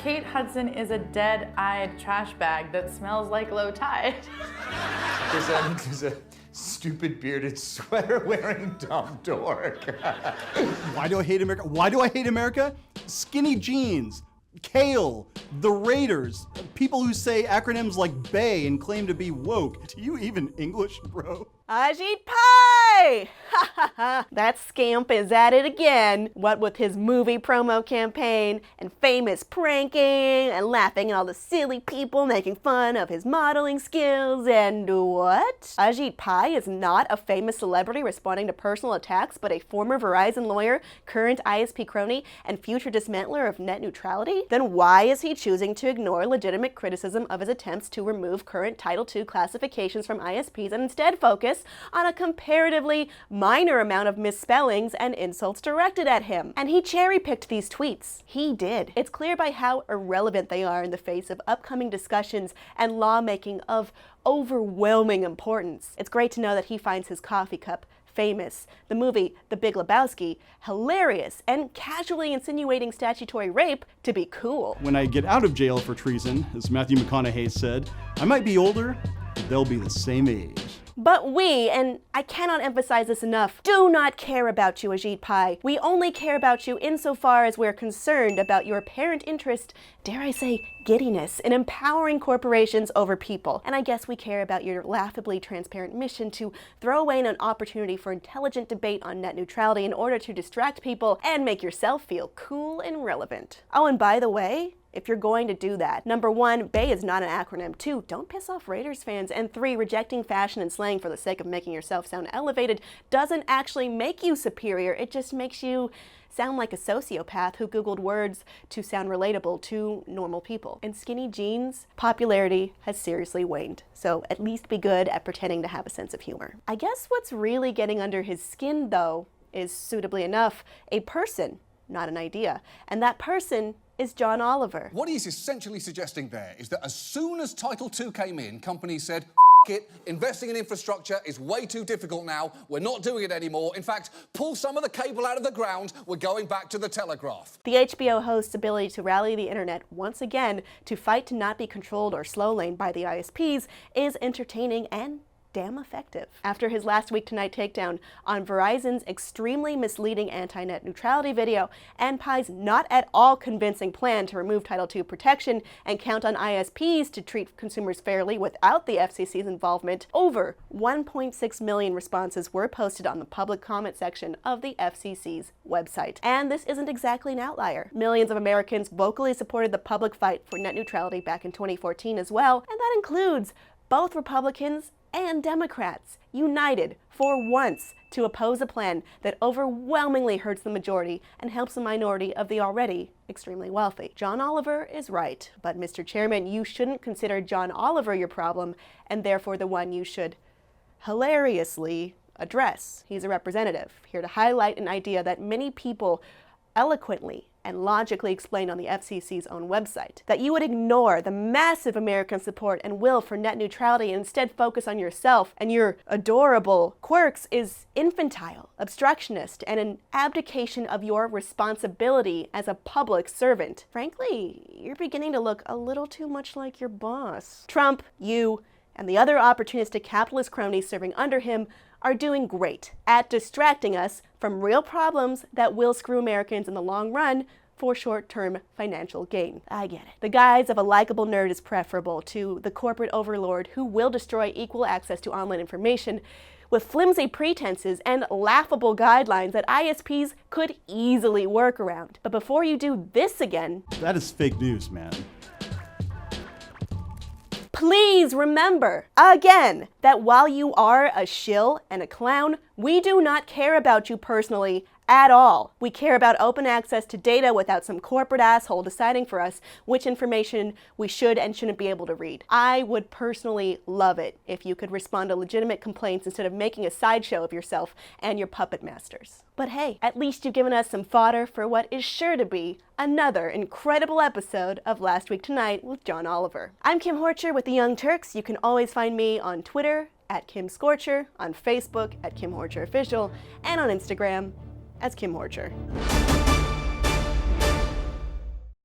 Kate Hudson is a dead-eyed trash bag that smells like low tide. There's a stupid bearded sweater-wearing dumb dork. Why do I hate America? Why do I hate America? Skinny jeans, kale, the Raiders, people who say acronyms like BAE and claim to be woke. Do you even English, bro? Ajit Pai! Ha ha ha! That scamp is at it again. What with his movie promo campaign and famous pranking and laughing at all the silly people making fun of his modeling skills and what? Ajit Pai is not a famous celebrity responding to personal attacks, but a former Verizon lawyer, current ISP crony, and future dismantler of net neutrality? Then why is he choosing to ignore legitimate criticism of his attempts to remove current Title II classifications from ISPs and instead focus on a comparatively minor amount of misspellings and insults directed at him? And he cherry-picked these tweets. He did. It's clear by how irrelevant they are in the face of upcoming discussions and lawmaking of overwhelming importance. It's great to know that he finds his coffee cup famous, the movie The Big Lebowski hilarious, and casually insinuating statutory rape to be cool. When I get out of jail for treason, as Matthew McConaughey said, I might be older, but they'll be the same age. But we, and I cannot emphasize this enough, do not care about you, Ajit Pai. We only care about you insofar as we're concerned about your apparent interest, dare I say, giddiness, in empowering corporations over people. And I guess we care about your laughably transparent mission to throw away an opportunity for intelligent debate on net neutrality in order to distract people and make yourself feel cool and relevant. Oh, and by the way, if you're going to do that, number 1, BAE is not an acronym. 2, don't piss off Raiders fans. And 3, rejecting fashion and slang for the sake of making yourself sound elevated doesn't actually make you superior. It just makes you sound like a sociopath who Googled words to sound relatable to normal people. In skinny jeans, popularity has seriously waned. So at least be good at pretending to have a sense of humor. I guess what's really getting under his skin, though, is, suitably enough, a person, not an idea. And that person is John Oliver. What he's essentially suggesting there is that as soon as Title II came in, companies said, it, investing in infrastructure is way too difficult now, we're not doing it anymore. In fact, pull some of the cable out of the ground, we're going back to the telegraph. The HBO host's ability to rally the internet once again to fight to not be controlled or slow-laned by the ISPs is entertaining and damn effective. After his last Week Tonight takedown on Verizon's extremely misleading anti-net neutrality video and Pai's not at all convincing plan to remove Title II protection and count on ISPs to treat consumers fairly without the FCC's involvement, over 1.6 million responses were posted on the public comment section of the FCC's website. And this isn't exactly an outlier. Millions of Americans vocally supported the public fight for net neutrality back in 2014 as well, and that includes both Republicans and Democrats, united for once to oppose a plan that overwhelmingly hurts the majority and helps the minority of the already extremely wealthy. John Oliver is right, but Mr. Chairman, you shouldn't consider John Oliver your problem and therefore the one you should hilariously address. He's a representative, here to highlight an idea that many people eloquently and logically explained on the FCC's own website. That you would ignore the massive American support and will for net neutrality and instead focus on yourself and your adorable quirks is infantile, obstructionist, and an abdication of your responsibility as a public servant. Frankly, you're beginning to look a little too much like your boss. Trump, you, and the other opportunistic capitalist cronies serving under him are doing great at distracting us from real problems that will screw Americans in the long run for short-term financial gain. I get it. The guise of a likable nerd is preferable to the corporate overlord who will destroy equal access to online information with flimsy pretenses and laughable guidelines that ISPs could easily work around. But before you do this again, that is fake news, man. Please remember, again, that while you are a shill and a clown, we do not care about you personally at all. We care about open access to data without some corporate asshole deciding for us which information we should and shouldn't be able to read. I would personally love it if you could respond to legitimate complaints instead of making a sideshow of yourself and your puppet masters. But hey, at least you've given us some fodder for what is sure to be another incredible episode of Last Week Tonight with John Oliver. I'm Kim Horcher with the Young Turks. You can always find me on Twitter at Kim Scorcher, on Facebook at Kim Horcher Official, and on Instagram as Kim Horcher.